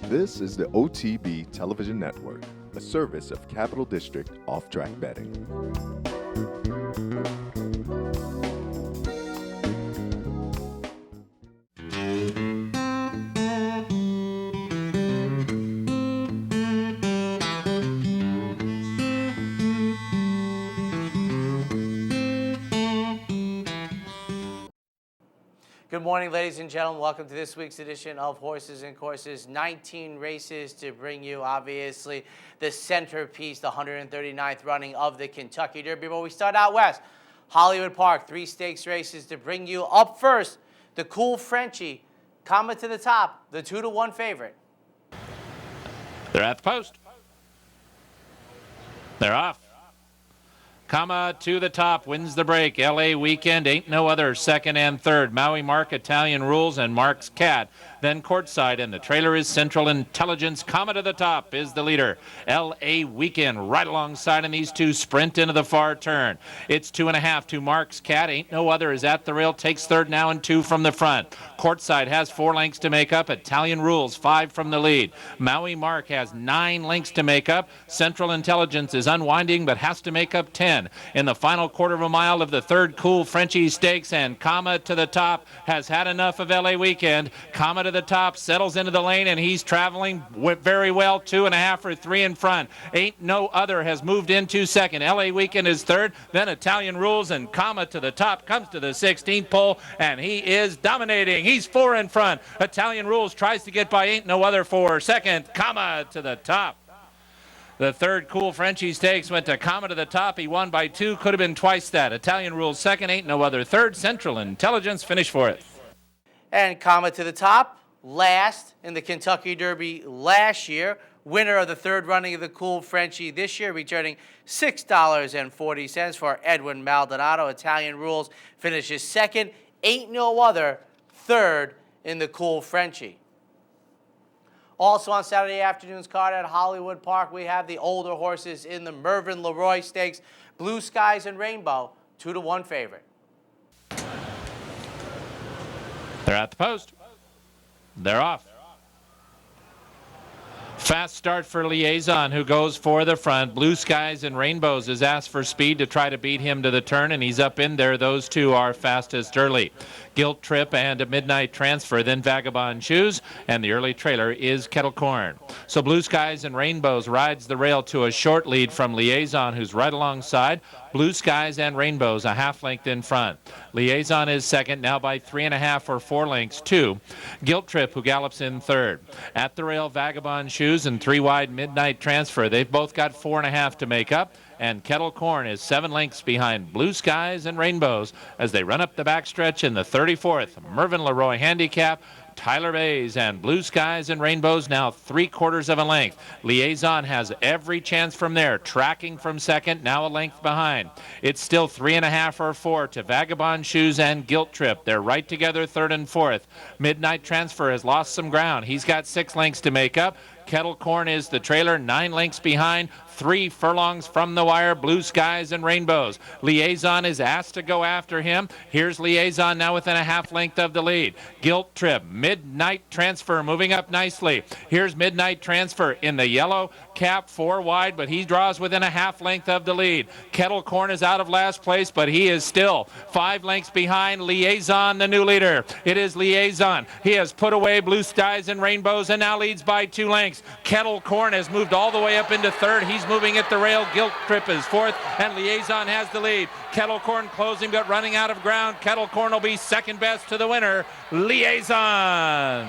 This is the OTB Television Network, a service of Capital District Off-Track Betting. Good morning, ladies and gentlemen. Welcome to this week's edition of Horses and Courses. 19 races to bring you, obviously, the centerpiece, the 139th running of the Kentucky Derby. But we start out west. Hollywood Park, 3 stakes races to bring you. Up first, the Cool Frenchie, Comet to the Top, the 2-1 favorite. They're at the post. They're off. Comma to the Top wins the break. LA Weekend, Ain't No Other, second and third. Maui Mark, Italian Rules, and Mark's Cat. Then courtside, and the trailer is Central Intelligence. Comma to the Top is the leader. LA Weekend right alongside, and these two sprint into the far turn. It's 2.5 to Mark's Cat. Ain't No Other is at the rail, takes third now and 2 from the front. Courtside has 4 lengths to make up. Italian Rules, 5 from the lead. Maui Mark has 9 lengths to make up. Central Intelligence is unwinding but has to make up 10. In the final quarter of a mile of the third Cool Frenchie Stakes, and Comma to the Top has had enough of LA Weekend. Comma to the Top settles into the lane, and he's traveling very well, 2.5 or 3 in front. Ain't No Other has moved into second. LA Weekend is third, then Italian Rules, and Comma to the Top comes to the 16th pole, and he is dominating. He's 4 in front. Italian Rules tries to get by Ain't No Other for second. Comma to the Top. The third Cool Frenchie Stakes went to Comma to the Top. He won by 2. Could have been twice that. Italian Rules second. Ain't No Other third. Central Intelligence finished fourth. And Comma to the Top, last in the Kentucky Derby last year. Winner of the third running of the Cool Frenchie this year, returning $6.40 for Edwin Maldonado. Italian Rules finishes second. Ain't No Other third in the Cool Frenchie. Also on Saturday afternoon's card at Hollywood Park, we have the older horses in the Mervyn LeRoy Stakes. Blue Skies and Rainbow, 2-1 favorite. They're at the post. They're off. Fast start for Liaison, who goes for the front. Blue Skies and Rainbows has asked for speed to try to beat him to the turn, and he's up in there. Those two are fastest early. Guilt Trip and a Midnight Transfer, then Vagabond Shoes, and the early trailer is Kettle Corn. So Blue Skies and Rainbows rides the rail to a short lead from Liaison, who's right alongside. Blue Skies and Rainbows a half length in front. Liaison is second, now by 3.5 or 4 lengths to Guilt Trip, who gallops in third. At the rail, Vagabond Shoes and 3 wide Midnight Transfer. They've both got 4.5 to make up. And Kettle Corn is 7 lengths behind Blue Skies and Rainbows as they run up the backstretch in the 34th Mervyn LeRoy Handicap. Tyler Bays and Blue Skies and Rainbows now 3/4 of a length. Liaison has every chance from there, tracking from second, now a length behind. It's still 3.5 or 4 to Vagabond Shoes and Guilt Trip. They're right together, third and fourth. Midnight Transfer has lost some ground. He's got 6 lengths to make up. Kettle Corn is the trailer, 9 lengths behind, 3 furlongs from the wire, Blue Skies and Rainbows. Liaison is asked to go after him. Here's Liaison now within a half length of the lead. Guilt Trip, Midnight Transfer moving up nicely. Here's Midnight Transfer in the yellow cap, 4 wide, but he draws within a half length of the lead. Kettle Corn is out of last place, but he is still 5 lengths behind Liaison, the new leader. It is Liaison. He has put away Blue Skies and Rainbows and now leads by 2 lengths. Kettle Corn has moved all the way up into third. He's moving at the rail. Guilt Trip is fourth, and Liaison has the lead. Kettle Corn closing, but running out of ground. Kettle Corn will be second best to the winner, Liaison.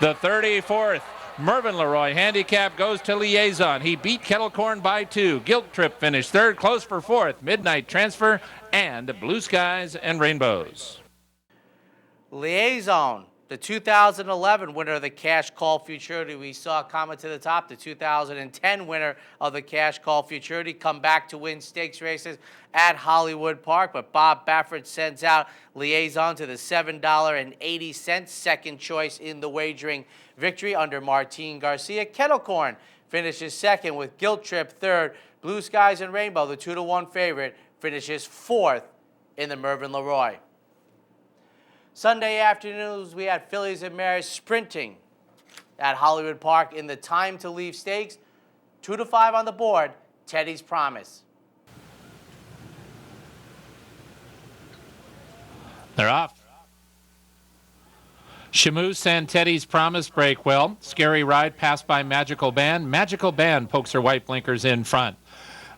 The 34th Mervyn LeRoy Handicap goes to Liaison. He beat Kettle Corn by 2. Guilt Trip finished third, close for fourth. Midnight Transfer and Blue Skies and Rainbows. Liaison, the 2011 winner of the Cash Call Futurity. We saw Comma to the Top, the 2010 winner of the Cash Call Futurity, come back to win stakes races at Hollywood Park. But Bob Baffert sends out Liaison to the $7.80 second choice in the wagering victory under Martin Garcia. Kettle Corn finishes second with Guilt Trip third. Blue Skies and Rainbow, the 2-1 favorite, finishes fourth in the Mervyn LeRoy. Sunday afternoons, we had fillies and mares sprinting at Hollywood Park in the Time to Leave Stakes. 2 to 5 on the board, Teddy's Promise. They're off. Shamoose and Teddy's Promise break well. Scary Ride passed by Magical Band. Magical Band pokes her white blinkers in front.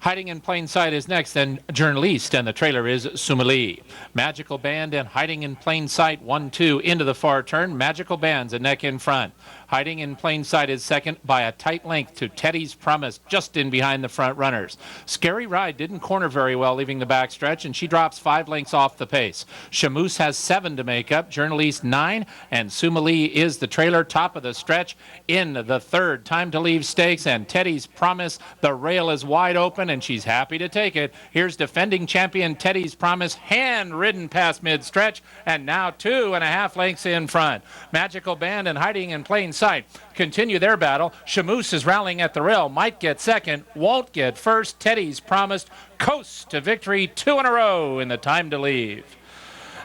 Hiding in Plain Sight is next, then Journaliste, and the trailer is Sumali. Magical Band and Hiding in Plain Sight, 1-2 into the far turn. Magical Band's a neck in front. Hiding in Plain Sight is second by a tight length to Teddy's Promise, just in behind the front runners. Scary Ride didn't corner very well leaving the backstretch, and she drops 5 lengths off the pace. Shamoose has 7 to make up, Journaliste 9, and Sumali is the trailer top of the stretch in the third Time to Leave Stakes, and Teddy's Promise, the rail is wide open, and she's happy to take it. Here's defending champion Teddy's Promise, hand-ridden past mid-stretch, and now 2.5 lengths in front. Magical Band and Hiding in Plain Sight continue their battle. Shamoose is rallying at the rail, might get second, won't get first. Teddy's Promise coasts to victory 2 in a row in the Time to Leave.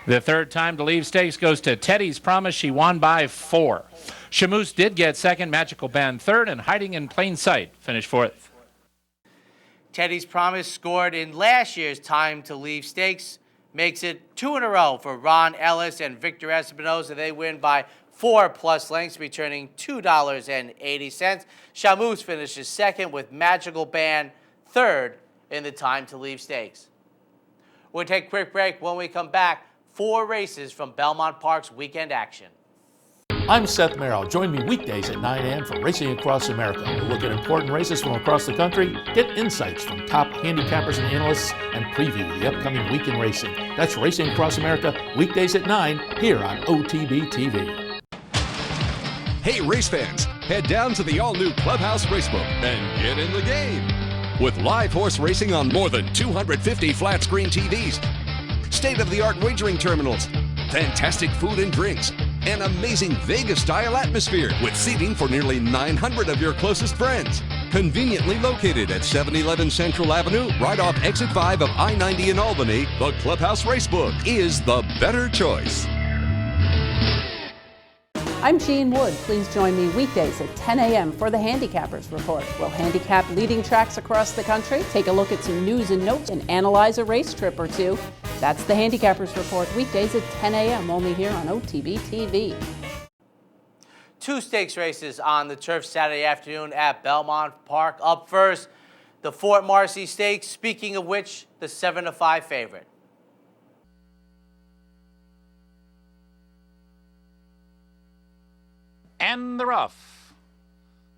The third Time to Leave Stakes goes to Teddy's Promise. She won by 4. Shamoose did get second, Magical Band third, and Hiding in Plain Sight finished fourth. Teddy's Promise scored in last year's Time to Leave Stakes. Makes it 2 in a row for Ron Ellis and Victor Espinoza. They win by 4+ lengths, returning $2.80. Shamoose finishes second with Magical Band third in the Time to Leave Stakes. We'll take a quick break. When we come back, 4 races from Belmont Park's weekend action. I'm Seth Merrill. Join me weekdays at 9 a.m. for Racing Across America. We'll look at important races from across the country, get insights from top handicappers and analysts, and preview the upcoming week in racing. That's Racing Across America, weekdays at 9, here on OTB TV. Hey race fans, head down to the all-new Clubhouse Racebook and get in the game. With live horse racing on more than 250 flat-screen TVs, state-of-the-art wagering terminals, fantastic food and drinks, an amazing Vegas-style atmosphere with seating for nearly 900 of your closest friends. Conveniently located at 711 Central Avenue, right off exit 5 of I-90 in Albany, the Clubhouse Racebook is the better choice. I'm Jean Wood. Please join me weekdays at 10 a.m. for the Handicappers Report. We'll handicap leading tracks across the country, take a look at some news and notes, and analyze a race trip or two. That's the Handicappers Report, weekdays at 10 a.m. only here on OTB TV. 2 stakes races on the turf Saturday afternoon at Belmont Park. Up first, the Fort Marcy Stakes, speaking of which, the 7 to 5 favorite. And they're off.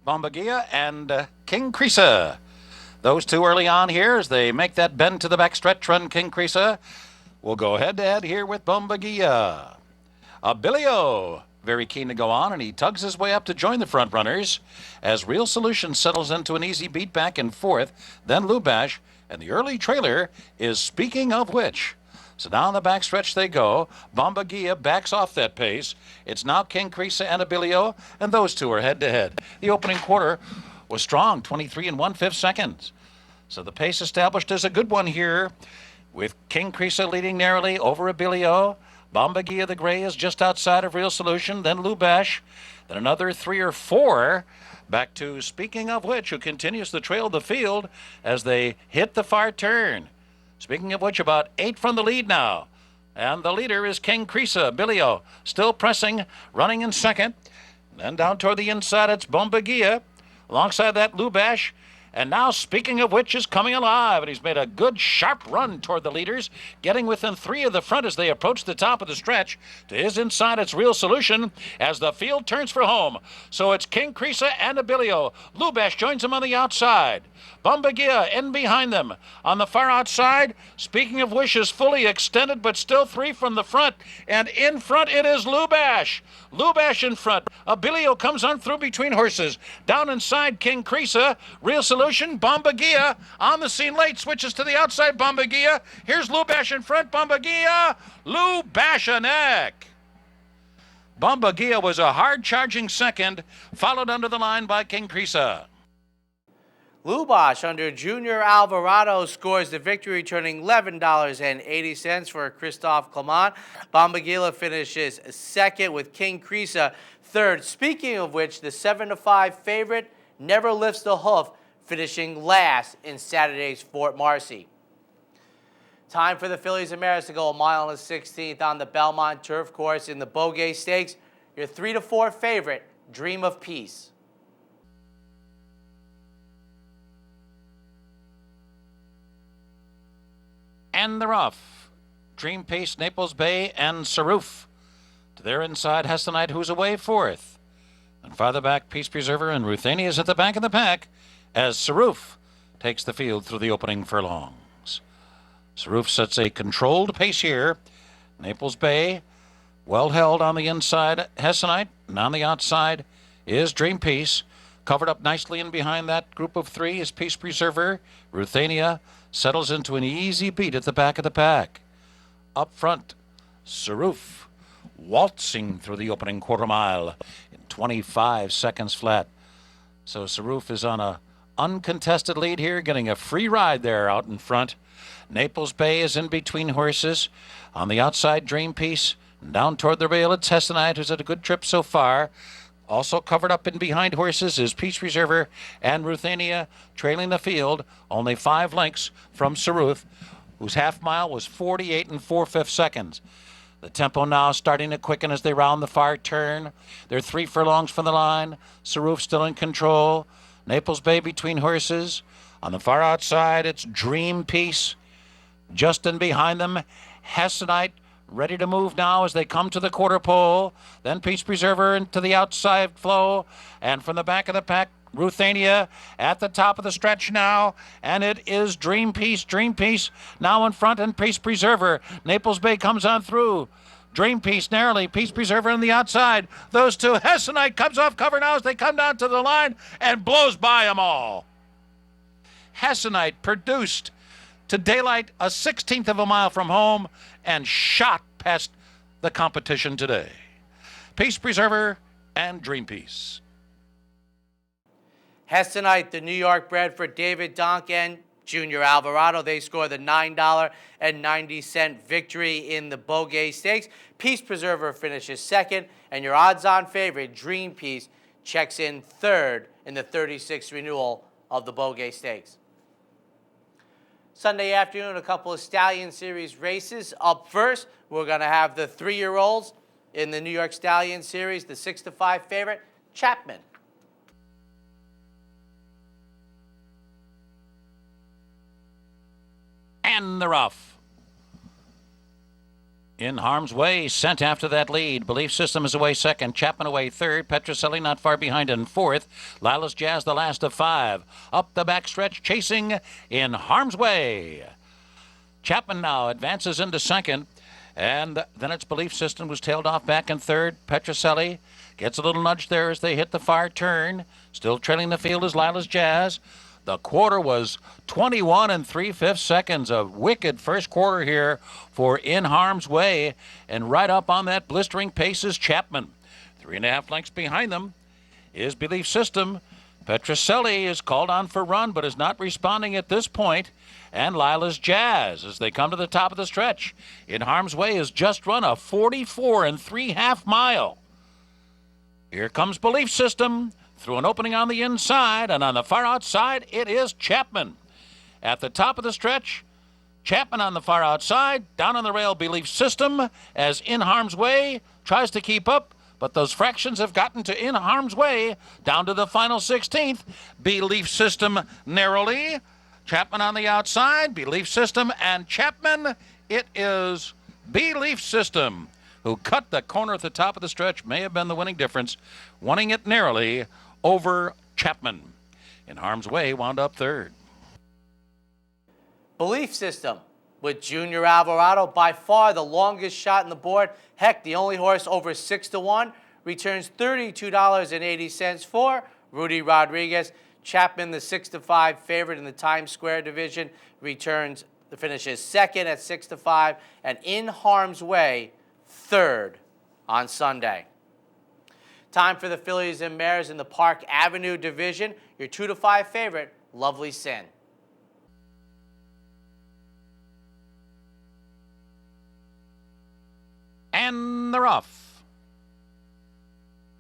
Bombagia and King Creesa. Those two early on here as they make that bend to the backstretch run. King Creesa will go head-to-head here with Bombagia. Abilio, very keen to go on, and he tugs his way up to join the front runners as Real Solution settles into an easy beat back in fourth. Then Lubash, and the early trailer is Speaking of Which. So down the backstretch they go. Bombagia backs off that pace. It's now King Creesa and Abilio, and those two are head-to-head. The opening quarter was strong, 23 1/5 seconds. So the pace established is a good one here, with King Creesa leading narrowly over Abilio. Bombagia the gray is just outside of Real Solution, then Lubash, then another 3 or 4. Back to Speaking of Which, who continues to trail the field as they hit the far turn. Speaking of which, about 8 from the lead now. And the leader is King Creesa. Abilio still pressing, running in second. Then down toward the inside, it's Bombagia. Alongside that, Lubash. And now, Speaking of Which, is coming alive. And he's made a good, sharp run toward the leaders, getting within 3 of the front as they approach the top of the stretch. To his inside, it's Real Solution as the field turns for home. So it's King Creesa and Abilio. Lubash joins him on the outside. Bombagia in behind them. On the far outside, Speaking of Which is fully extended, but still 3 from the front. And in front, it is Lubash. Lubash in front. Abilio comes on through between horses. Down inside, King Creesa. Real Solution. Bombagia on the scene late. Switches to the outside. Bombagia. Here's Lubash in front. Bombagia. Lubash a neck. Bombagia was a hard-charging second, followed under the line by King Creesa. Lubosh under Junior Alvarado scores the victory, returning $11.80 for Christophe Clement. Bombagila finishes second with King Crisa third. Speaking of which, the 7-5 favorite never lifts the hoof, finishing last in Saturday's Fort Marcy. Time for the Fillies and Mares to go a mile and a 16th on the Belmont Turf Course in the Beaugay Stakes. Your 3-4 favorite, Dream of Peace. And they're off. Dream Peace, Naples Bay, and Saroof. To their inside, Hestonite, who's away fourth. And farther back, Peace Preserver and Ruthania is at the back of the pack as Saroof takes the field through the opening furlongs. Saroof sets a controlled pace here. Naples Bay, well held on the inside, Hestonite, and on the outside is Dream Peace. Covered up nicely in behind that group of three is Peace Preserver. Ruthania settles into an easy beat at the back of the pack. Up front, Saroof waltzing through the opening quarter mile in 25 seconds flat. So Saroof is on a uncontested lead here, getting a free ride there out in front. Naples Bay is in between horses. On the outside, Dream Peace. Down toward the rail, it's Hestonite, who's had a good trip so far. Also covered up in behind horses is Peace Preserver and Ruthania trailing the field, only 5 lengths from Saroof, whose half mile was 48 4/5 seconds. The tempo now starting to quicken as they round the far turn. They're 3 furlongs from the line. Saroof still in control. Naples Bay between horses. On the far outside, it's Dream Peace. Just in behind them, Hestonite, ready to move now as they come to the quarter pole. Then Peace Preserver into the outside flow. And from the back of the pack, Ruthania at the top of the stretch now. And it is Dream Peace now in front, and Peace Preserver. Naples Bay comes on through. Dream Peace narrowly, Peace Preserver on the outside. Those two, Hestonite comes off cover now as they come down to the line and blows by them all. Hestonite produced to daylight a 16th of a mile from home and shot past the competition today. Peace Preserver and Dream Peace. Hestonite, the New York bred for David Donk and Junior Alvarado. They score the $9.90 victory in the Beaugay Stakes. Peace Preserver finishes second, and your odds-on favorite, Dream Peace, checks in third in the 36th renewal of the Beaugay Stakes. Sunday afternoon, a couple of Stallion Series races. Up first, we're going to have the 3-year-olds in the New York Stallion Series, the 6-5 favorite, Chapman. And they're off. In harm's way, sent after that lead. Belief System is away second. Chapman away third. Petroselli not far behind in fourth. Lila's Jazz the last of 5. Up the backstretch, chasing in harm's way. Chapman now advances into second. And then it's Belief System who's tailed off back in third. Petroselli gets a little nudge there as they hit the far turn. Still trailing the field is Lila's Jazz. The quarter was 21 3/5 seconds. A wicked first quarter here for In Harm's Way. And right up on that blistering pace is Chapman. 3.5 lengths behind them is Belief System. Petroselli is called on for run, but is not responding at this point. And Lila's Jazz as they come to the top of the stretch. In Harm's Way has just run a 44 3/2 mile. Here comes Belief System through an opening on the inside, and on the far outside, it is Chapman. At the top of the stretch, Chapman on the far outside, down on the rail, Belief System, as In Harm's Way tries to keep up, but those fractions have gotten to In Harm's Way, down to the final 16th. Belief System narrowly, Chapman on the outside, Belief System, and Chapman, it is Belief System, who cut the corner at the top of the stretch, may have been the winning difference, winning it narrowly over Chapman. In Harm's Way wound up third. Belief System with Junior Alvarado, by far the longest shot in the board. Heck, the only horse over 6-1, returns $32.80 for Rudy Rodriguez. Chapman, the 6-5 favorite in the Times Square division, finishes second at 6-5, and In Harm's Way third on Sunday. Time for the Fillies and Mares in the Park Avenue division. Your 2-5 favorite, Lovely Sin. And they're off.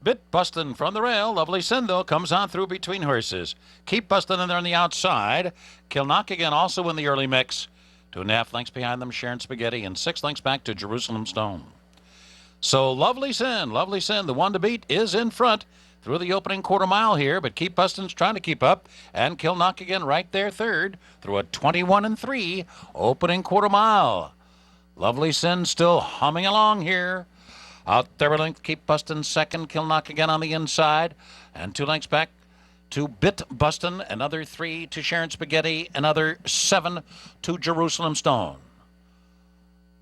Bit bustin' from the rail. Lovely Sin, though, comes on through between horses. Keep bustin' in there on the outside. Kilnockigan also in the early mix. 2.5 lengths behind them, Sharon Spaghetti, and 6 lengths back to Jerusalem Stone. So Lovely Sin, the one to beat, is in front through the opening quarter mile here, but Keep Bustin's trying to keep up, and Kilnockigan right there third through a 21-3 opening quarter mile. Lovely Sin still humming along here. Out there a length, Keep Bustin' second, Kilnockigan on the inside, and 2 lengths back to Bit Bustin', another 3 to Sharon Spaghetti, another 7 to Jerusalem Stone.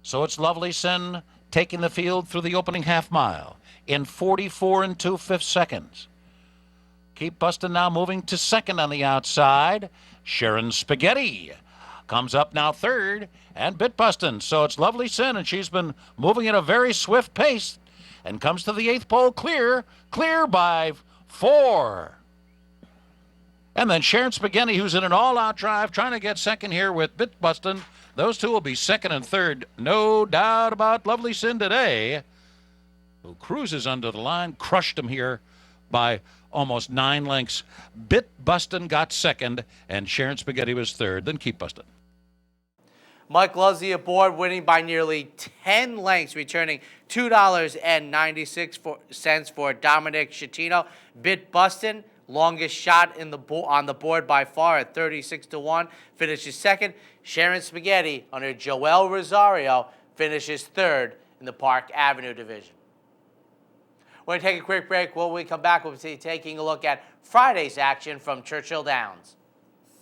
So it's Lovely Sin taking the field through the opening half mile in 44 2/5 seconds. Keep Bustin' now moving to second on the outside. Sharon Spaghetti comes up now third, and Bit Bustin'. So it's Lovely Sin, and she's been moving at a very swift pace and comes to the 8th pole clear by 4. And then Sharon Spaghetti, who's in an all-out drive, trying to get second here with Bit Bustin'. Those two will be second and third. No doubt about Lovely Sin today, who cruises under the line, crushed him here by almost 9 lengths. Bit Bustin' got second, and Sharon Spaghetti was third. Then Keep Bustin'. Mike Luzzi aboard, winning by nearly 10 lengths, returning $2.96 for Dominic Schettino. Bit Bustin', longest shot in on the board by far at 36-1, finishes second. Sharon Spaghetti under Joel Rosario finishes third in the Park Avenue division. We're going to take a quick break. When we come back, we'll be taking a look at Friday's action from Churchill Downs.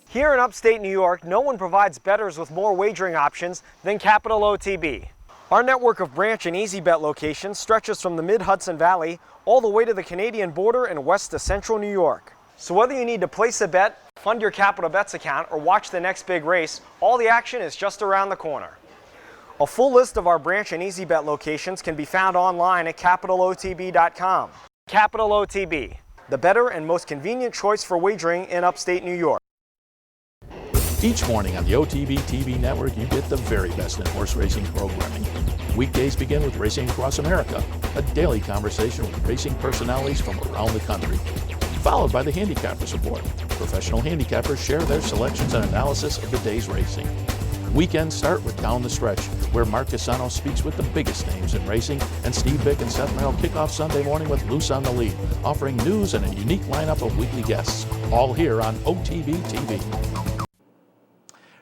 Here in upstate New York, no one provides bettors with more wagering options than Capital OTB. Our network of branch and easy bet locations stretches from the mid-Hudson Valley all the way to the Canadian border and west to central New York. So whether you need to place a bet, fund your Capital Bets account, or watch the next big race, all the action is just around the corner. A full list of our branch and easy bet locations can be found online at capitalotb.com. Capital OTB, the better and most convenient choice for wagering in upstate New York. Each morning on the OTB TV network, you get the very best in horse racing programming. Weekdays begin with Racing Across America, a daily conversation with racing personalities from around the country. Followed by the Handicappers Report. Professional handicappers share their selections and analysis of the day's racing. Weekends start with Down the Stretch, where Mark Casano speaks with the biggest names in racing, and Steve Bick and Seth Merrill kick off Sunday morning with Loose on the Lead, offering news and a unique lineup of weekly guests. All here on OTB TV.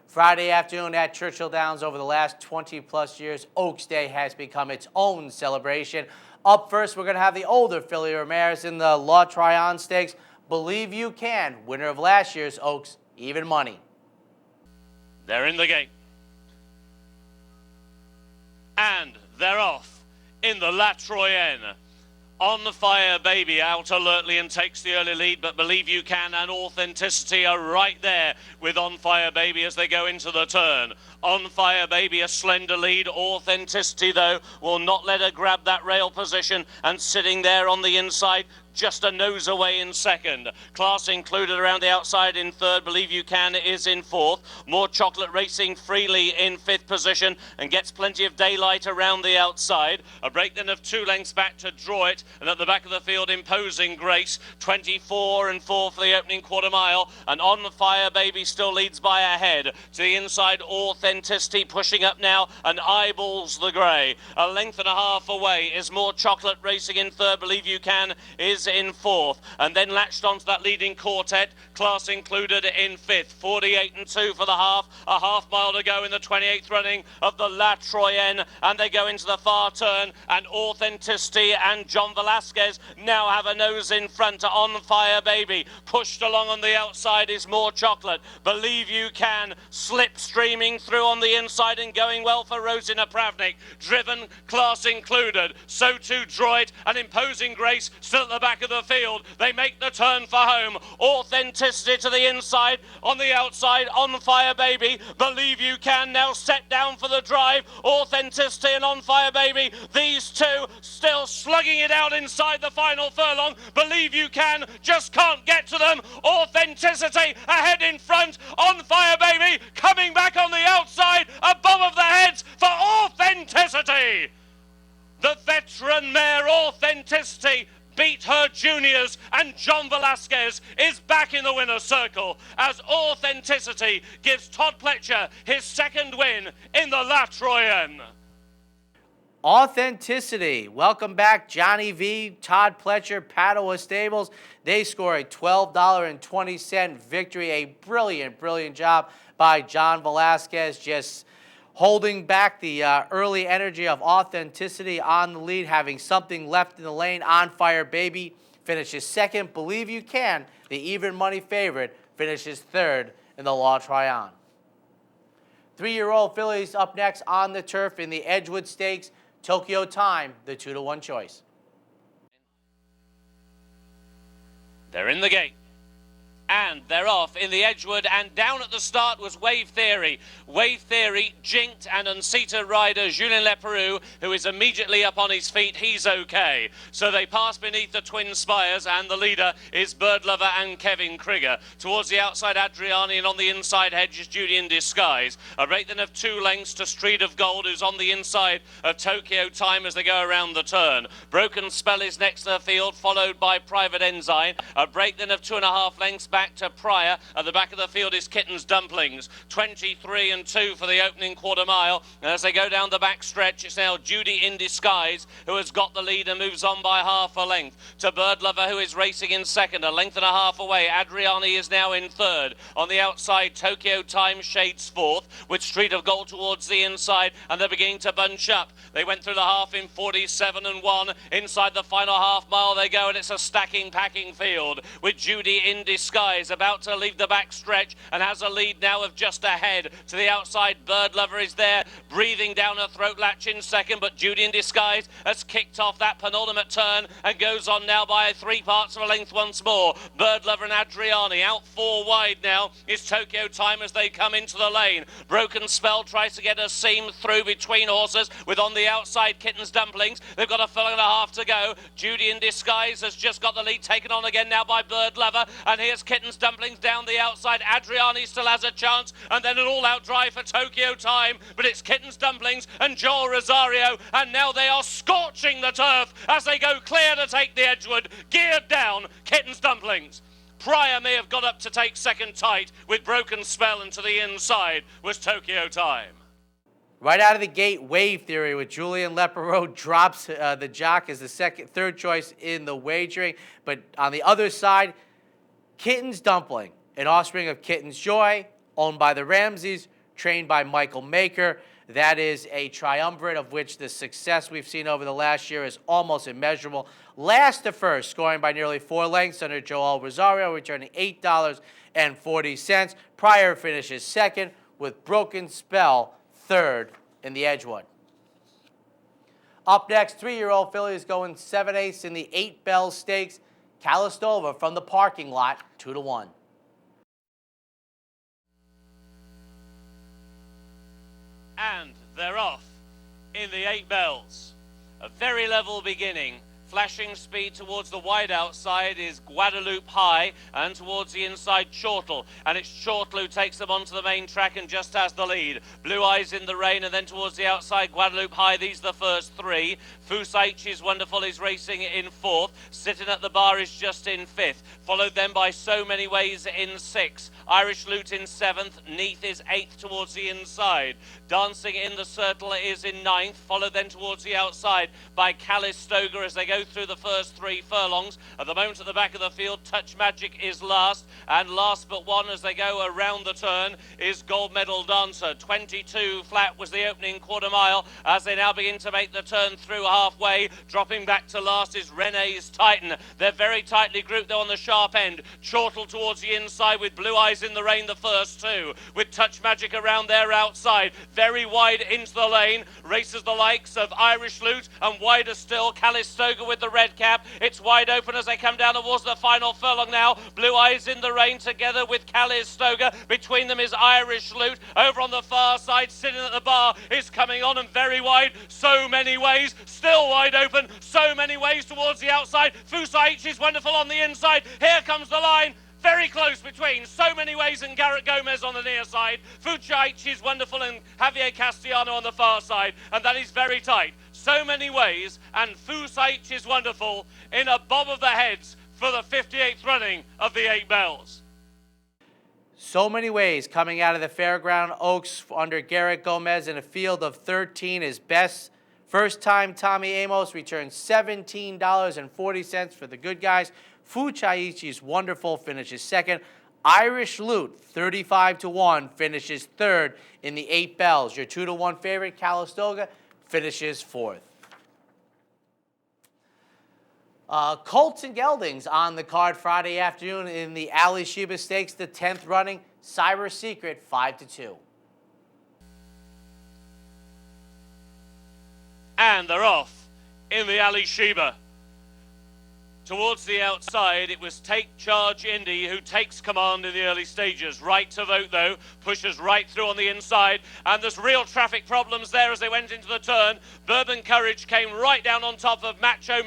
Friday afternoon at Churchill Downs. Over the last 20-plus years, Oaks Day has become its own celebration. Up first, we're going to have the older filly Ramirez in the La Tryon Stakes. Believe You Can, winner of last year's Oaks, Even Money. They're in the gate. And they're off in the La Troyenne. On the Fire Baby out alertly and takes the early lead, but Believe You Can and Authenticity are right there with On Fire Baby as they go into the turn. On Fire Baby, a slender lead. Authenticity, though, will not let her grab that rail position, and sitting there on the inside, just a nose away in second. Class Included around the outside in third. Believe You Can is in fourth. More Chocolate racing freely in fifth position and gets plenty of daylight around the outside. A break then of 2 lengths back to Draw It, and at the back of the field, Imposing Grace. 24 and 4 for the opening quarter mile, and On Fire Baby still leads by a head. To the inside, Authenticity pushing up now, and Eyeballs the Grey. A length and a half away is More Chocolate racing in third. Believe You Can is in fourth, and then latched onto that leading quartet. Class Included in fifth. 48 and 2 for the half. A half mile to go in the 28th running of the La Troyenne, and they go into the far turn, and Authenticity and John Velasquez now have a nose in front. On Fire Baby pushed along on the outside is More Chocolate. Believe You Can slipstreaming through on the inside and going well for Rosina Pravnik. Driven Class Included, so too Droid, and Imposing Grace still at the back back of the field. They make the turn for home. Authenticity to the inside, on the outside, On Fire Baby. Believe You Can now set down for the drive. Authenticity and On Fire Baby. These two still slugging it out inside the final furlong. Believe You Can just can't get to them. Authenticity ahead in front. On Fire Baby coming back on the outside, above of the heads for Authenticity. The veteran mare Authenticity beat her juniors, and John Velasquez is back in the winner's circle as Authenticity gives Todd Pletcher his second win in the La Troyenne. Authenticity. Welcome back, Johnny V, Todd Pletcher, Padua Stables. They score a $12.20 victory. A brilliant job by John Velasquez, just holding back the early energy of Authenticity on the lead, having something left in the lane. On Fire Baby finishes second. Believe You Can, the even money favorite, finishes third in the La Troyenne. 3-year-old fillies up next on the turf in the Edgewood Stakes. Tokyo Time, the 2-to-1 choice. They're in the gate. And they're off in the Edgewood, and down at the start was Wave Theory. Wave Theory jinked and unseated rider Julien Leperoux, who is immediately up on his feet. He's okay. So they pass beneath the twin spires, and the leader is Bird Lover and Kevin Krieger. Towards the outside, Adriani, and on the inside hedge is Judy in Disguise. A rate then of 2 lengths to Street of Gold, who's on the inside of Tokyo Time as they go around the turn. Broken Spell is next to the field, followed by Private Ensign. A break then of 2.5 lengths back to Pryor. At the back of the field is Kitten's Dumplings. 23 and 2 for the opening quarter mile. And as they go down the back stretch, it's now Judy in Disguise who has got the lead and moves on by half a length to Bird Lover, who is racing in second, 1.5 lengths away. Adriani is now in third. On the outside, Tokyo Time shades fourth, with Street of Gold towards the inside, and they're beginning to bunch up. They went through the half in 47 and 1. Inside the final half mile they go, and it's a stacking, packing field with Judy in Disguise about to leave the back stretch and has a lead now of just ahead. To the outside, Bird Lover is there, breathing down her throat latch in second, but Judy in Disguise has kicked off that penultimate turn and goes on now by 3 parts of a length once more. Bird Lover and Adriani out 4 wide now is Tokyo Time as they come into the lane. Broken Spell tries to get a seam through between horses, with on the outside Kitten's Dumplings. They've got 1.5 furlongs to go. Judy in Disguise has just got the lead taken on again now by Bird Lover, and here's Kitten's Dumplings down the outside. Adriani still has a chance, and then an all-out drive for Tokyo Time, but it's Kitten's Dumplings and Joel Rosario, and now they are scorching the turf as they go clear to take the Edgewood. Geared down, Kitten's Dumplings. Pryor may have got up to take second tight with Broken Spell, and to the inside was Tokyo Time. Right out of the gate, Wave Theory with Julien Leperoux drops the jock as the third choice in the wagering. But on the other side, Kitten's Dumpling, an offspring of Kitten's Joy, owned by the Ramseys, trained by Michael Maker. That is a triumvirate of which the success we've seen over the last year is almost immeasurable. Last to first, scoring by nearly 4 lengths under Joel Rosario, returning $8.40. Pryor finishes second, with Broken Spell third in the Edgewood. Up next, 3-year-old filly is going 7/8 in the 8 Bell Stakes. Calistova from the parking lot, 2-to-1. And they're off in the 8 Bells. A very level beginning. Flashing speed towards the wide outside is Guadalupe High, and towards the inside Chortle, and it's Chortle who takes them onto the main track and just has the lead. Blue Eyes in the Rain, and then towards the outside Guadalupe High. These are the first 3. Fusaich is wonderful, is racing in 4th. Sitting at the bar is just in 5th, followed then by So Many Ways in 6th. Irish Loot in 7th. Neath is 8th towards the inside. Dancing in the Circle is in 9th, followed then towards the outside by Calistoga as they go through the first 3 furlongs. At the moment at the back of the field, Touch Magic is last, and last but one as they go around the turn is Gold Medal Dancer. 22 flat was the opening quarter mile as they now begin to make the turn through halfway. Dropping back to last is Renee's Titan. They're very tightly grouped though on the sharp end. Chortle towards the inside with Blue Eyes in the Rain the first 2, with Touch Magic around their outside. Very wide into the lane races the likes of Irish Loot, and wider still Calistoga with the red cap. It's wide open as they come down towards the final furlong now. Blue Eyes in the Rain together with Calistoga. Between them is Irish Loot. Over on the far side, sitting at the bar, is coming on and very wide. So Many Ways, still wide open. So Many Ways towards the outside. Fusaichi is wonderful on the inside. Here comes the line. Very close between So Many Ways and Garrett Gomez on the near side. Fusaichi is wonderful and Javier Castellano on the far side. And that is very tight. So Many Ways and Fusaichi is wonderful in a bob of the heads for the 58th running of the 8 Bells. So Many Ways coming out of the Fairground Oaks under Garrett Gomez in a field of 13 is best. First time Tommy Amos returns $17.40 for the good guys. Fusaichi's Wonderful finishes second. Irish Loot, 35-1, finishes third in the 8 Bells. Your 2-1 favorite, Calistoga, finishes fourth. Colts and Geldings on the card Friday afternoon in the Ali Sheba Stakes, the 10th running. Cyber Secret, 5-2. And they're off in the Ali Sheba. Towards the outside, it was Take Charge Indy who takes command in the early stages. Right to Vote, though, pushes right through on the inside, and there's real traffic problems there as they went into the turn. Bourbon Courage came right down on top of Macho,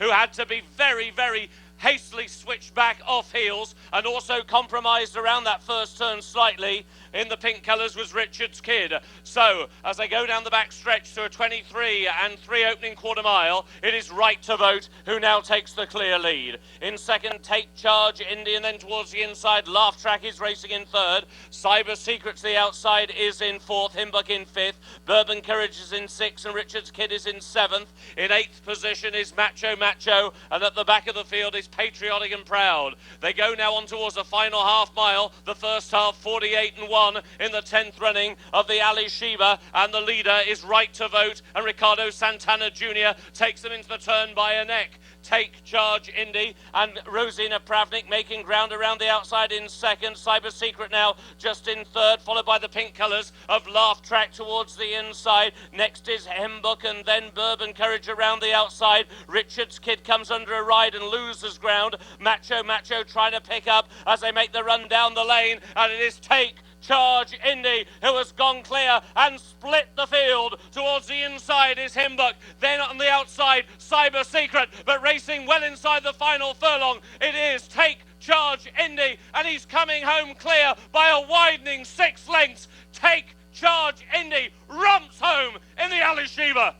who had to be very, very hastily switched back off heels and also compromised around that first turn slightly. In the pink colours was Richard's Kid. So, as they go down the back stretch to a 23 and 3 opening quarter mile, it is Right to Vote who now takes the clear lead. In second, Take Charge Indy, and then towards the inside, Laugh Track is racing in third. Cyber Secret to the outside is in fourth, Himbuck in fifth. Bourbon Courage is in sixth, and Richard's Kid is in seventh. In eighth position is Macho, and at the back of the field is Patriotic and Proud. They go now on towards the final half mile. The first half, 48-1 in the 10th running of the Ali Sheba, and the leader is Right to Vote, and Ricardo Santana Jr. takes them into the turn by a neck. Take Charge Indy and Rosina Pravnik making ground around the outside in second. Cyber Secret now just in third, followed by the pink colours of Laugh Track towards the inside. Next is Hembook, and then Bourbon Courage around the outside. Richard's Kid comes under a ride and loses ground. Macho trying to pick up as they make the run down the lane, and it is Take Charge Indy who has gone clear and split the field. Towards the inside is Himbuck, then on the outside Cyber Secret, but racing well inside the final furlong it is Take Charge Indy, and he's coming home clear by a widening 6 lengths. Take Charge Indy romps home in the Ali Sheba.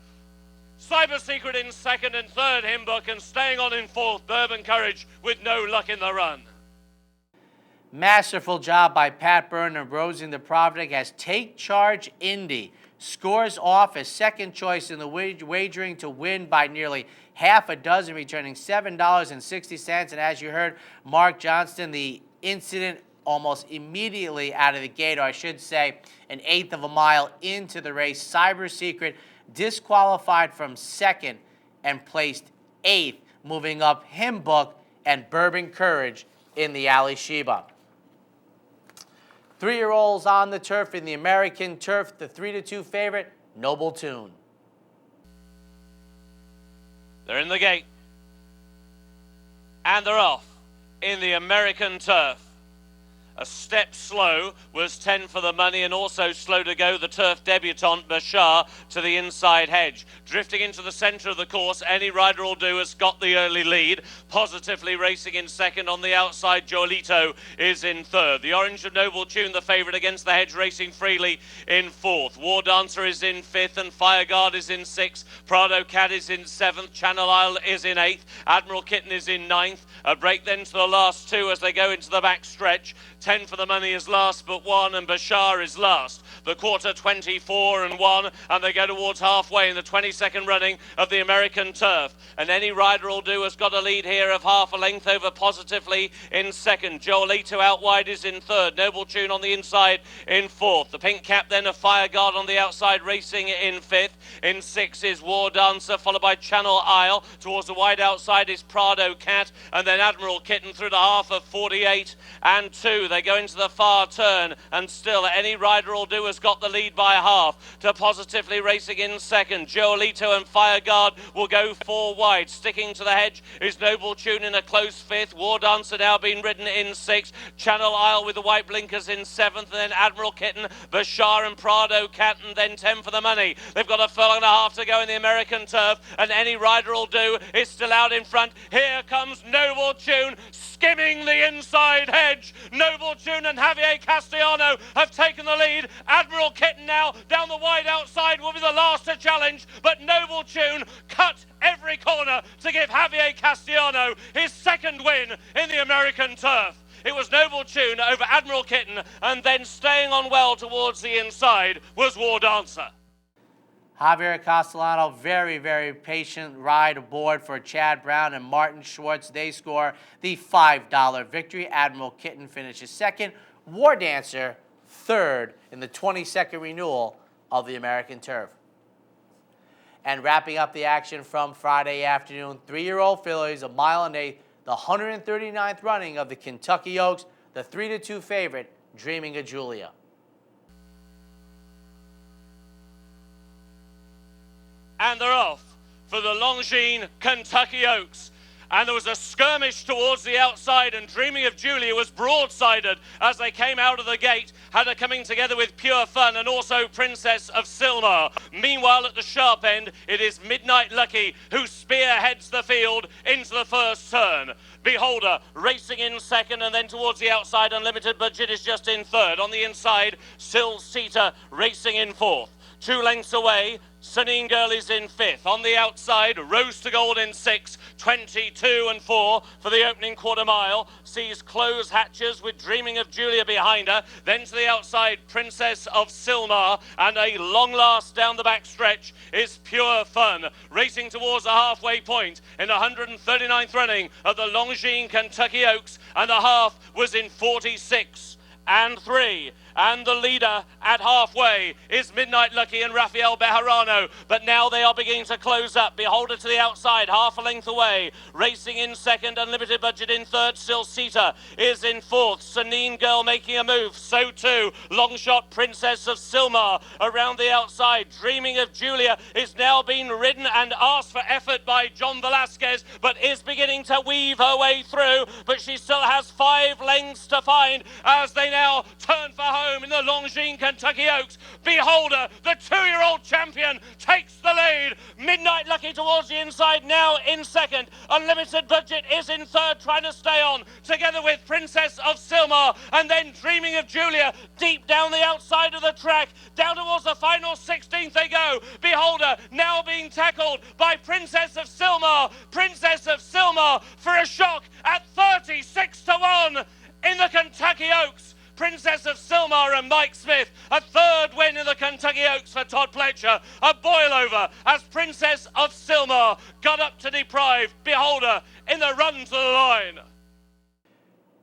Cyber Secret in second, and third Himbuck, and staying on in fourth Bourbon Courage with no luck in the run. Masterful job by Pat Byrne and Rosina Pravnik as Take Charge Indy scores off as second choice in the wagering to win by nearly half a dozen, returning $7.60. And as you heard, Mark Johnston, the incident almost immediately out of the gate, or I should say an eighth of a mile into the race. Cyber Secret disqualified from second and placed eighth, moving up Himbook and Bourbon Courage in the Ali Sheba. 3-year-olds on the turf in the American Turf, the 3-2 favorite, Noble Tune. They're in the gate, and they're off in the American Turf. A step slow was 10 for the money, and also slow to go the turf debutant Bashar to the inside hedge. Drifting into the centre of the course, Any Rider Will Do has got the early lead. Positively racing in second. On the outside, Joelito is in third. The Orange of Noble Tune, the favourite against the hedge, racing freely in fourth. War Dancer is in fifth, and Fireguard is in sixth. Prado Cat is in seventh. Channel Isle is in eighth. Admiral Kitten is in ninth. A break then to the last two as they go into the back stretch. 10 for the money is last but one, and Bashar is last. The quarter 24-1, and they go towards halfway in the 22nd running of the American Turf. And Any Rider Will Do has got a lead here of half a length over Positively in second. Joelito out wide is in third. Noble Tune on the inside in fourth. The pink cap then of Fireguard on the outside racing in fifth. In sixth is War Dancer, followed by Channel Isle. Towards the wide outside is Prado Cat, and then Admiral Kitten through the half of 48-2. They go into the far turn, and still Any Rider Will Do has has got the lead by half to Positively Racing in second. Joelito and Fireguard will go 4 wide. Sticking to the hedge is Noble Tune in a close 5th. War Dancer now being ridden in 6th. Channel Isle with the white blinkers in 7th. And then Admiral Kitten, Bashar and Prado Canton, then 10 for the money. They've got a furlong and a half to go in the American turf, and Any Rider Will Do is still out in front. Here comes Noble Tune, skimming the inside hedge. Noble Tune and Javier Castellano have taken the lead. Admiral Kitten now down the wide outside will be the last to challenge, but Noble Tune cut every corner to give Javier Castellano his 2nd win in the American turf. It was Noble Tune over Admiral Kitten, and then staying on well towards the inside was War Dancer. Javier Castellano, very, very patient ride aboard for Chad Brown and Martin Schwartz. They score the $5 victory. Admiral Kitten finishes 2nd. War Dancer 3rd in the 22nd renewal of the American turf. And wrapping up the action from Friday afternoon, 3-year-old fillies, a mile and 1/8, the 139th running of the Kentucky Oaks, the 3-2 favorite, Dreaming of Julia. And they're off for the Longines Kentucky Oaks. And there was a skirmish towards the outside, and Dreaming of Julia was broadsided as they came out of the gate. Had her coming together with Pure Fun and also Princess of Silmar. Meanwhile, at the sharp end, it is Midnight Lucky who spearheads the field into the first turn. Beholder racing in 2nd, and then towards the outside, Unlimited Budget is just in 3rd. On the inside, Sil Sita racing in 4th. 2 lengths away, Sunning Girl is in 5th. On the outside, Rose to Gold in 6th. 22 and 4 for the opening quarter mile. Sees Close Hatches with Dreaming of Julia behind her. Then to the outside, Princess of Silmar. And a long last down the back stretch is Pure Fun. Racing towards the halfway point in the 139th running of the Longines Kentucky Oaks. And the half was in 46 and 3. And the leader at halfway is Midnight Lucky and Rafael Bejarano. But now they are beginning to close up. Beholder to the outside, half a length away. Racing in 2nd, Unlimited Budget in 3rd. Sil Sita is in 4th. Sanine Girl making a move. So too, long shot Princess of Silmar around the outside. Dreaming of Julia is now being ridden and asked for effort by John Velasquez, but is beginning to weave her way through. But she still has 5 lengths to find as they now turn for home in the Longines Kentucky Oaks. Beholder, the 2-year-old champion, takes the lead. Midnight Lucky towards the inside, now in 2nd. Unlimited Budget is in 3rd, trying to stay on, together with Princess of Silmar, and then Dreaming of Julia deep down the outside of the track. Down towards the final 16th they go. Beholder now being tackled by Princess of Silmar. Princess of Silmar for a shock at 36 to 1 in the Kentucky Oaks. Princess of Silmar and Mike Smith, a 3rd win in the Kentucky Oaks for Todd Pletcher. A boil over as Princess of Silmar got up to deprive Beholder in the run to the line.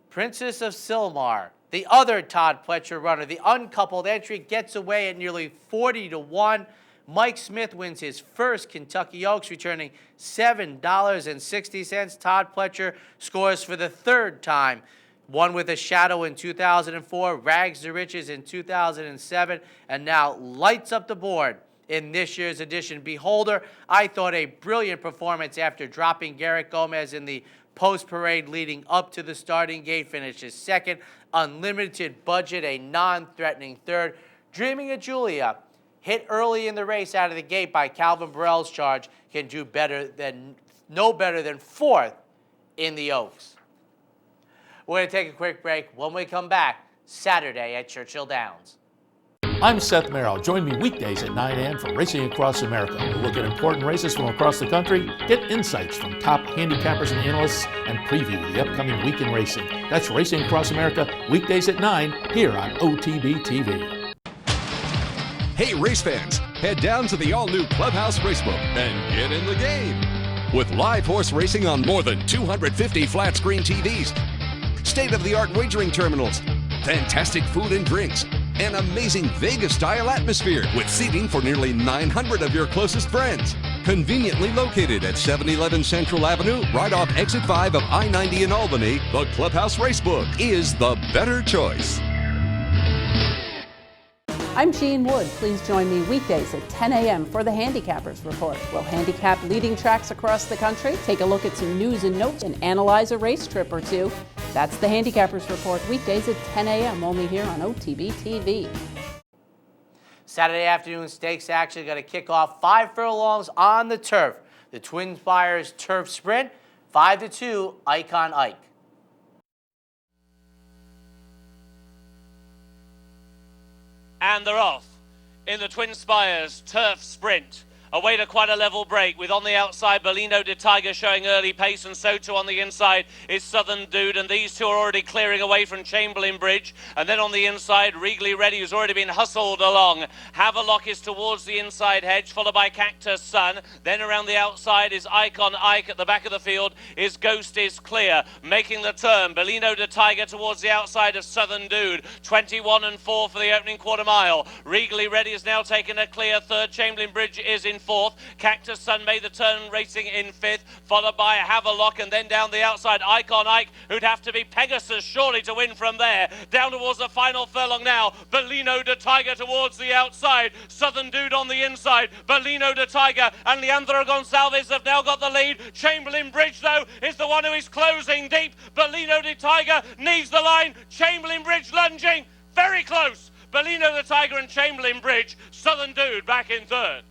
Princess of Silmar, the other Todd Pletcher runner, the uncoupled entry, gets away at nearly 40 to 1. Mike Smith wins his first Kentucky Oaks, returning $7.60. Todd Pletcher scores for the 3rd time. Won with a shadow in 2004, Rags to Riches in 2007, and now lights up the board in this year's edition. Beholder, I thought a brilliant performance after dropping Garrett Gomez in the post-parade leading up to the starting gate, finishes 2nd. Unlimited Budget, a non-threatening 3rd. Dreaming of Julia, hit early in the race out of the gate by Calvin Burrell's charge, can do no better than 4th in the Oaks. We're going to take a quick break. When we come back, Saturday at Churchill Downs. I'm Seth Merrill. Join me weekdays at 9 a.m. for Racing Across America. We'll look at important races from across the country, get insights from top handicappers and analysts, and preview the upcoming week in racing. That's Racing Across America, weekdays at 9, here on OTB TV. Hey, race fans, head down to the all-new Clubhouse Racebook and get in the game. With live horse racing on more than 250 flat-screen TVs, state-of-the-art wagering terminals, fantastic food and drinks, an amazing Vegas-style atmosphere with seating for nearly 900 of your closest friends. Conveniently located at 711 Central Avenue, right off Exit 5 of I-90 in Albany, the Clubhouse Racebook is the better choice. I'm Jean Wood. Please join me weekdays at 10 a.m. for the Handicappers Report. We'll handicap leading tracks across the country, take a look at some news and notes, and analyze a race trip or two. That's the Handicappers Report, weekdays at 10 a.m. only here on OTB TV. Saturday afternoon stakes action going to kick off 5 furlongs on the turf. The Twin Spires Turf Sprint, 5-2, Icon Ike. And they're off in the Twin Spires Turf Sprint. Away to quite a level break with on the outside Bellino de Tiger showing early pace, and so too on the inside is Southern Dude, and these two are already clearing away from Chamberlain Bridge. And then on the inside, Regally Ready, who's already been hustled along. Havelock is towards the inside hedge, followed by Cactus Sun. Then around the outside is Icon Ike. At the back of the field is Ghost is Clear. Making the turn, Bellino de Tiger towards the outside of Southern Dude. 21-4 for the opening quarter mile. Regally Ready has now taken a clear third. Chamberlain Bridge is in fourth. Cactus Sun made the turn, racing in fifth, followed by Havelock, and then down the outside Icon Ike, who'd have to be Pegasus surely to win from there. Down towards the final furlong now, Bellino de Tiger towards the outside, Southern Dude on the inside, Bellino de Tiger and Leandro Gonçalves have now got the lead. Chamberlain Bridge though is the one who is closing deep. Bellino de Tiger needs the line. Chamberlain Bridge lunging, very close. Bellino de Tiger and Chamberlain Bridge, Southern Dude back in third.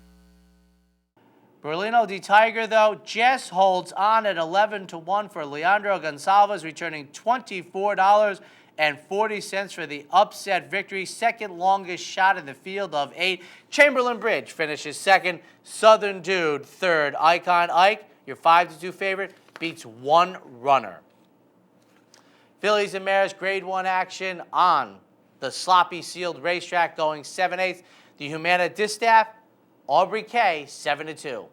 Bellino de Tiger, though, just holds on at 11-1 for Leandro Gonçalves, returning $24.40 for the upset victory. Second longest shot in the field of 8. Chamberlain Bridge finishes second. Southern Dude third. Icon Ike, your 5-2 favorite, beats one runner. Fillies and Mares Grade 1 action on the sloppy sealed racetrack going 7/8. The Humana Distaff, Aubrey K, 7-2.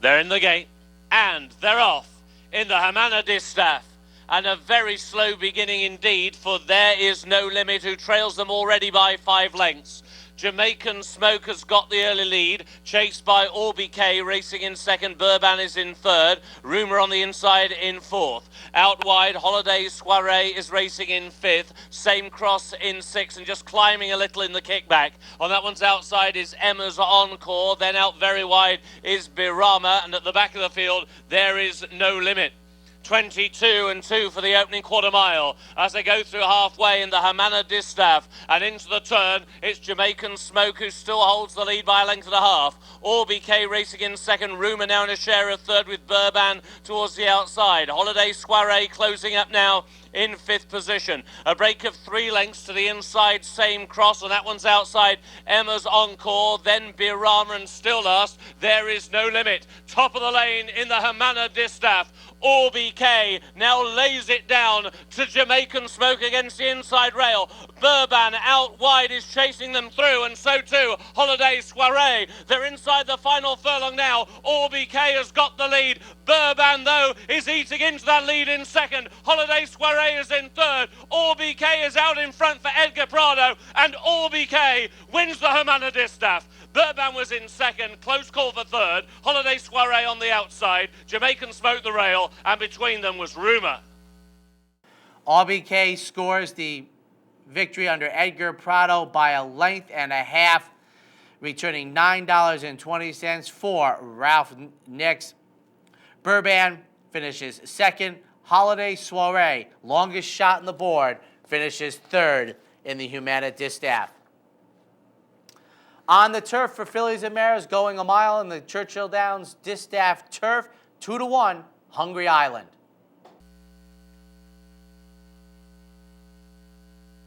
They're in the gate, and they're off in the Humana Distaff. And a very slow beginning indeed, for There Is No Limit, who trails them already by 5 lengths. Jamaican Smoke has got the early lead, chased by Orby K racing in second. Burban is in third. Rumour on the inside in fourth. Out wide, Holiday Soiree is racing in fifth. Same Cross in sixth, and just climbing a little in the kickback. On that one's outside is Emma's Encore. Then out very wide is Birama, and at the back of the field, There Is No Limit. 22-2 for the opening quarter mile as they go through halfway in the Humana Distaff, and into the turn it's Jamaican Smoke, who still holds the lead by a length and a half. Orby K racing in second. Rumour now in a share of third with Burban towards the outside. Holiday Soiree closing up now in fifth position. A break of 3 lengths to the inside, Same Cross, and that one's outside Emma's Encore, then Birama, and still last, There Is No Limit. Top of the lane in the Humana Distaff. Orby K now lays it down to Jamaican Smoke against the inside rail. Burban out wide is chasing them through, and so too Holiday Soiree. They're inside the final furlong now. Orby K has got the lead. Burban, though, is eating into that lead in second. Holiday Soiree is in third. Orby K is out in front for Edgar Prado, and Orby K wins the Humana Distaff. Burban was in second, close call for third. Holiday Soiree on the outside. Jamaican Smoke the rail, and between them was Rumour. RBK scores the victory under Edgar Prado by a length and a half, returning $9.20 for Ralph Nix. Burban finishes second. Holiday Soiree, longest shot on the board, finishes third in the Humana Distaff. On the turf for Fillies and Mares, going a mile in the Churchill Downs Distaff Turf, 2-1, Hungry Island.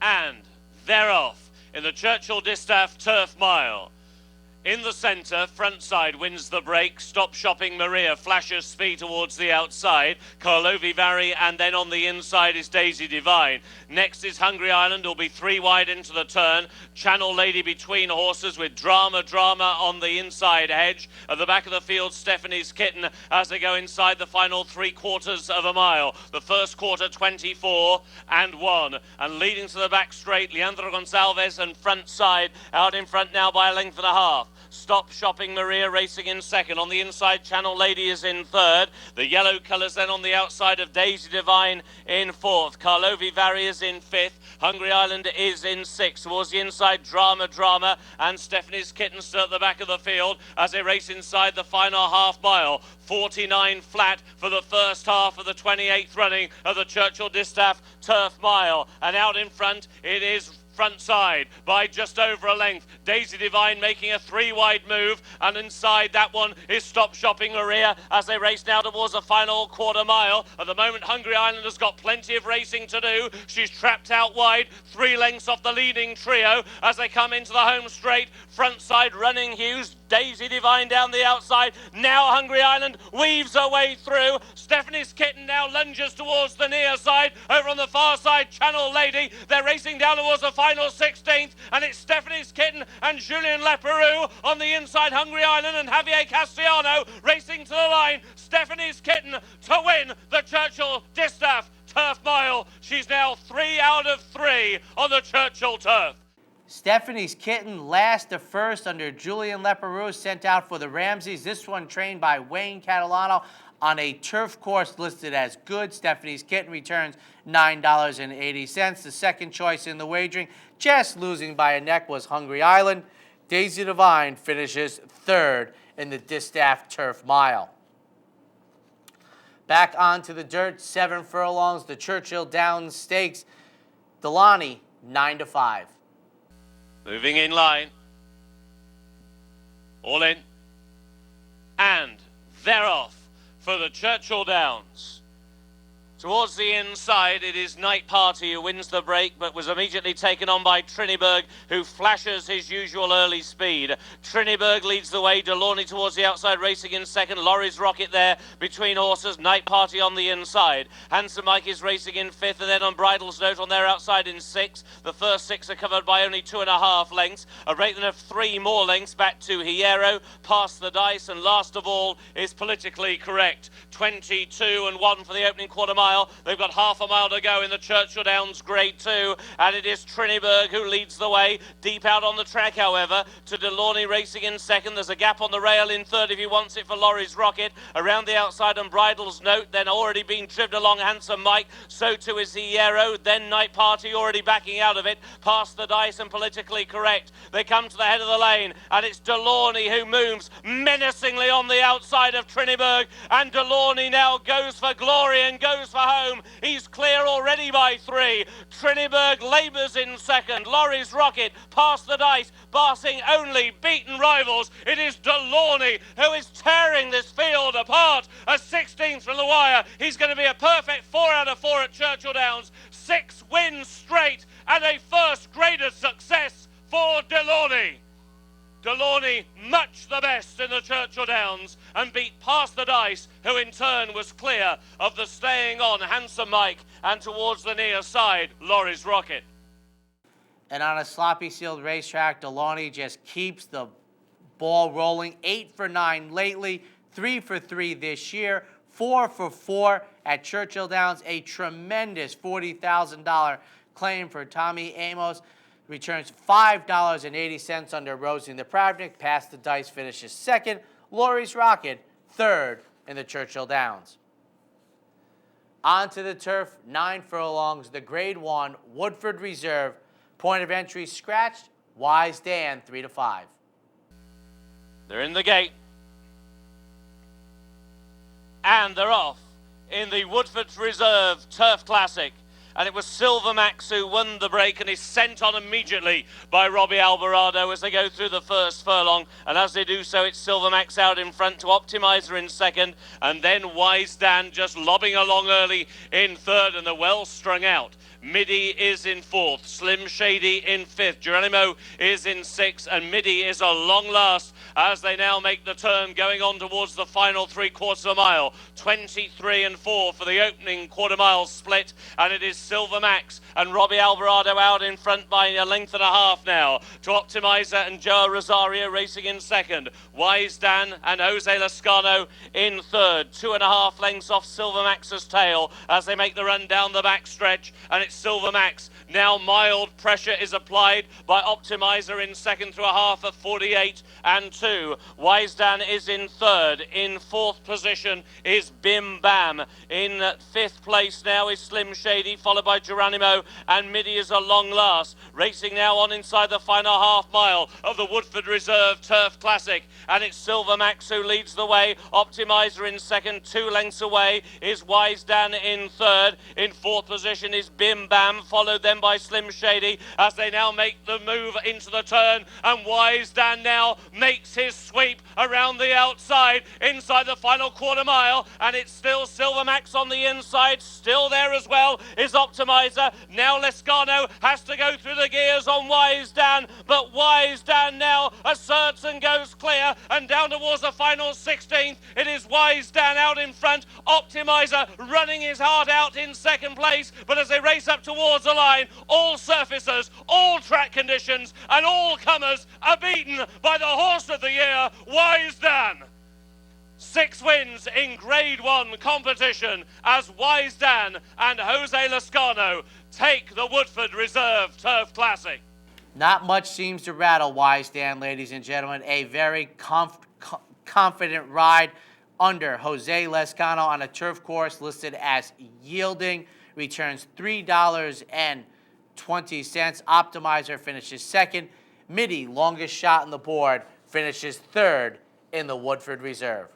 And they're off in the Churchill Distaff Turf Mile. In the centre, front side wins the break. Stop Shopping Maria flashes speed towards the outside. Karlovy Vary, and then on the inside is Daisy Divine. Next is Hungry Island, will be 3 wide into the turn. Channel Lady between horses with Drama on the inside hedge. At the back of the field, Stephanie's Kitten as they go inside the final 3/4 of a mile. The first quarter, 24-1. And leading to the back straight, Leandro Gonçalves, and front side out in front now by a length and a half. Stop Shopping Maria racing in second. On the inside, Channel Lady is in third. The yellow colours then on the outside of Daisy Divine in fourth. Karlovy Vary is in fifth. Hungry Island is in sixth. Towards the inside, Drama and Stephanie's Kitten still at the back of the field as they race inside the final half mile. 49 flat for the first half of the 28th running of the Churchill Distaff Turf Mile. And out in front, it is front side by just over a length. Daisy Divine making a 3-wide move, and inside that one is Stop Shopping Maria as they race now towards the final quarter mile. At the moment, Hungry Island has got plenty of racing to do. She's trapped out wide, 3 lengths off the leading trio as they come into the home straight. Front side, Running Hughes, Daisy Divine down the outside. Now Hungry Island weaves her way through. Stephanie's Kitten now lunges towards the near side. Over on the far side, Channel Lady. They're racing down towards the final 16th, and it's Stephanie's Kitten and Julien Leperoux on the inside. Hungry Island and Javier Castellano racing to the line. Stephanie's Kitten to win the Churchill Distaff Turf Mile. She's now 3 out of 3 on the Churchill Turf. Stephanie's Kitten last to first under Julien Leperoux, sent out for the Ramseys. This one trained by Wayne Catalano on a turf course listed as good. Stephanie's Kitten returns $9.80. The second choice in the wagering, just losing by a neck, was Hungry Island. Daisy Divine finishes third in the Distaff Turf Mile. Back onto the dirt, 7 furlongs, the Churchill Downs Stakes. Delaney, 9-5. Moving in line. All in. And they're off for the Churchill Downs. Towards the inside, it is Night Party who wins the break, but was immediately taken on by Triniberg, who flashes his usual early speed. Triniberg leads the way, Delaunay towards the outside, racing in second. Laurie's Rocket there between horses, Night Party on the inside. Handsome Mike is racing in fifth, and then Unbridled's Note on their outside in sixth. The first 6 are covered by only 2.5 lengths. A break then of 3 more lengths back to Hierro, past the Dice, and last of all is Politically Correct. 22-1 for the opening quarter mile. They've got half a mile to go in the Churchill Downs Grade 2, and it is Triniberg who leads the way. Deep out on the track, however, to Delaunay racing in second. There's a gap on the rail in third if he wants it for Laurie's Rocket. Around the outside, Unbridled's Note, then already being driven along Handsome Mike. So too is Hierro, then Night Party already backing out of it. Past the Dice and Politically Correct. They come to the head of the lane, and it's Delaunay who moves menacingly on the outside of Triniberg, and Delaunay now goes for glory and goes for home. He's clear already by 3. Triniberg labours in second. Laurie's Rocket past the Dice, passing only beaten rivals. It is Delaunay who is tearing this field apart. A 16th from the wire. He's going to be a perfect 4 out of 4 at Churchill Downs. 6 wins straight and a first graded success for Delaunay. Delaunay much the best in the Churchill Downs and beat Past the Dice, who in turn was clear of the staying on Handsome Mike, and towards the near side, Laurie's Rocket. And on a sloppy sealed racetrack, Delaunay just keeps the ball rolling. 8 for 9 lately, 3 for 3 this year, 4 for 4 at Churchill Downs. A tremendous $40,000 claim for Tommy Amos. Returns $5.80 under Rosie the Pravnik. Past the Dice finishes second. Laurie's Rocket, third in the Churchill Downs. Onto the turf, 9 furlongs, the Grade 1 Woodford Reserve. Point of entry scratched. Wise Dan, 3-5. They're in the gate. And they're off in the Woodford Reserve Turf Classic. And it was Silver Max who won the break and is sent on immediately by Robbie Alvarado as they go through the first furlong. And as they do so, it's Silver Max out in front to Optimizer in second, and then Wise Dan just lobbing along early in third, and the well strung out. Midi is in fourth, Slim Shady in fifth, Geronimo is in sixth, and Midi is a long last as they now make the turn going on towards the final 3/4 of a mile. 23-4 for the opening quarter mile split, and it is Silver Max and Robbie Alvarado out in front by a length and a half now to Optimizer and Joe Rosario racing in second. Wise Dan and Jose Lascano in third. 2.5 lengths off Silver Max's tail as they make the run down the back stretch, and it's Silver Max. Now mild pressure is applied by Optimizer in second through a half of 48 and 2. Wise Dan is in third. In fourth position is Bim Bam. In fifth place now is Slim Shady, followed by Geronimo, and Midi is a long last. Racing now on inside the final half mile of the Woodford Reserve Turf Classic, and it's Silver Max who leads the way. Optimizer in second, 2 lengths away is Wise Dan in third. In fourth position is Bim Bam, followed then by Slim Shady as they now make the move into the turn, and Wise Dan now makes his sweep around the outside inside the final quarter mile, and it's still Silver Max on the inside. Still there as well is Optimizer. Now Lascano has to go through the gears on Wise Dan, but Wise Dan now asserts and goes clear, and down towards the final 16th it is Wise Dan out in front. Optimizer running his heart out in second place, but as they race up towards the line, all surfaces, all track conditions and all comers are beaten by the horse of the year, Wise Dan. 6 wins in Grade 1 competition as Wise Dan and Jose Lascano take the Woodford Reserve Turf Classic. Not much seems to rattle Wise Dan, ladies and gentlemen. A very confident ride under Jose Lascano on a turf course listed as yielding. Returns $3.20. Optimizer finishes second. Midi, longest shot on the board, finishes third in the Woodford Reserve.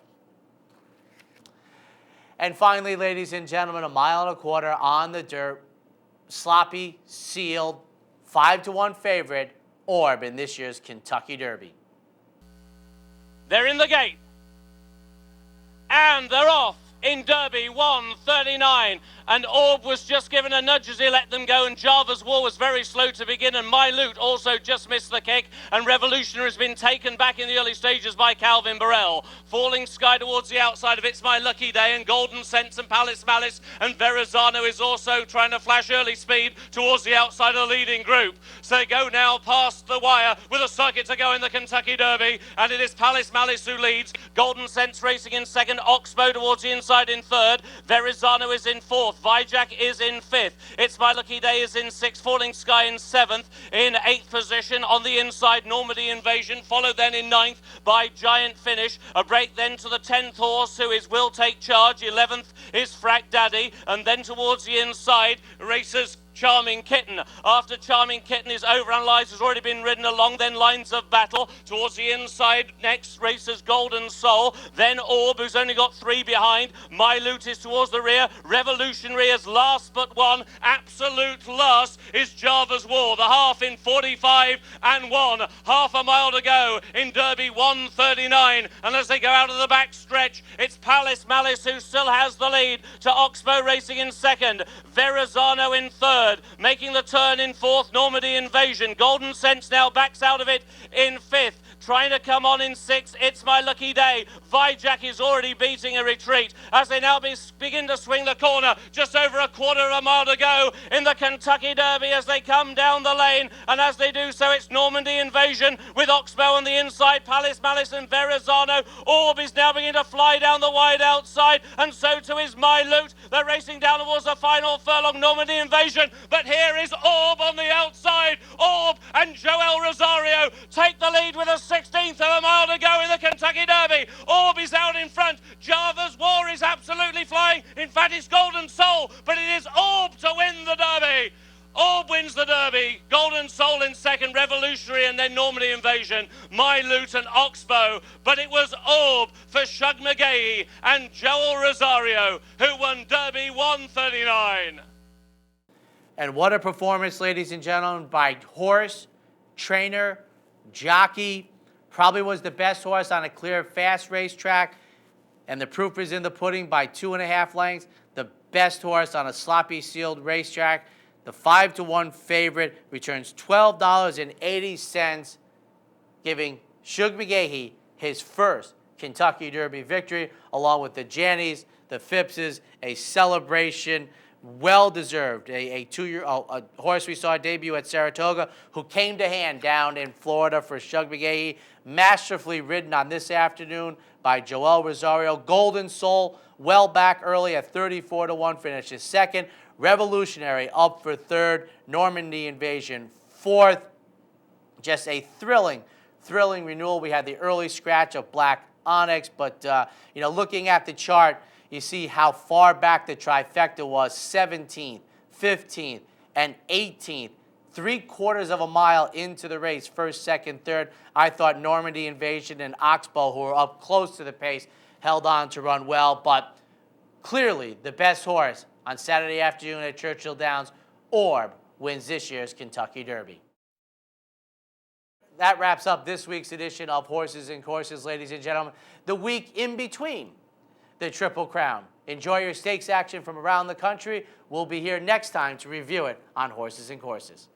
And finally, ladies and gentlemen, 1.25 miles on the dirt, sloppy, sealed, 5-1 favorite, Orb in this year's Kentucky Derby. They're in the gate, and they're off in Derby 1:39, and Orb was just given a nudge as he let them go, and Java's War was very slow to begin, and My Loot also just missed the kick, and Revolutionary has been taken back in the early stages by Calvin Burrell. Falling Sky towards the outside of It's My Lucky Day, and Golden Sense and Palace Malice, and Verrazano is also trying to flash early speed towards the outside of the leading group. So they go now past the wire with a circuit to go in the Kentucky Derby, and it is Palace Malice who leads. Golden Sense racing in second, Oxbow towards the inside in third, Verrazano is in fourth, Vijak is in fifth, It's My Lucky Day is in sixth, Falling Sky in seventh. In eighth position on the inside, Normandy Invasion, followed then in ninth by Giant Finish. A break then to the 10th horse, who is Will Take Charge. 11th is Frack Daddy, and then towards the inside races Charming Kitten. After Charming Kitten is overanalyzed, has already been ridden along, then Lines of Battle. Towards the inside, next races Golden Soul, then Orb, who's only got 3 behind. My Loot is towards the rear. Revolutionary is last but one. Absolute last is Java's War. The half in 45 and 1. Half a mile to go in Derby 1:39. And as they go out of the back stretch, it's Palace Malice who still has the lead to Oxbow racing in second. Verrazano in third. Making the turn in fourth, Normandy Invasion. Golden Sense now backs out of it in fifth. Trying to come on in sixth, It's My Lucky Day. Vijak is already beating a retreat as they now begin to swing the corner. Just over a quarter of a mile to go in the Kentucky Derby as they come down the lane. And as they do so, it's Normandy Invasion with Oxbow on the inside, Palace Malice and Verrazano. Orb is now beginning to fly down the wide outside, and so too is My Loot. They're racing down towards the final furlong, Normandy Invasion. But here is Orb on the outside. Orb and Joel Rosario take the lead with a 16th of a mile to go in the Kentucky Derby. Orb is out in front. Java's War is absolutely flying. In fact, it's Golden Soul, but it is Orb to win the Derby. Orb wins the Derby. Golden Soul in second, Revolutionary, and then Normandy Invasion, My Loot and Oxbow. But it was Orb for Shug McGahee and Joel Rosario who won Derby 1:39. And what a performance, ladies and gentlemen, by horse, trainer, jockey. Probably was the best horse on a clear, fast racetrack. And the proof is in the pudding by 2.5 lengths. The best horse on a sloppy, sealed racetrack. The 5-1 favorite returns $12.80, giving Shug McGahee his first Kentucky Derby victory, along with the Jannies, the Phippses, a celebration well deserved. A horse we saw debut at Saratoga, who came to hand down in Florida for Shug McGahee, masterfully ridden on this afternoon by Joel Rosario. Golden Soul, well back early at 34-1, finishes second. Revolutionary up for third. Normandy Invasion fourth. Just a thrilling renewal. We had the early scratch of Black Onyx, but looking at the chart, you see how far back the trifecta was: 17th, 15th, and 18th. 3/4 of a mile into the race, first, second, third. I thought Normandy Invasion and Oxbow, who were up close to the pace, held on to run well, but clearly the best horse on Saturday afternoon at Churchill Downs, Orb, wins this year's Kentucky Derby. That wraps up this week's edition of Horses and Courses, ladies and gentlemen. The week in between the Triple Crown. Enjoy your stakes action from around the country. We'll be here next time to review it on Horses and Courses.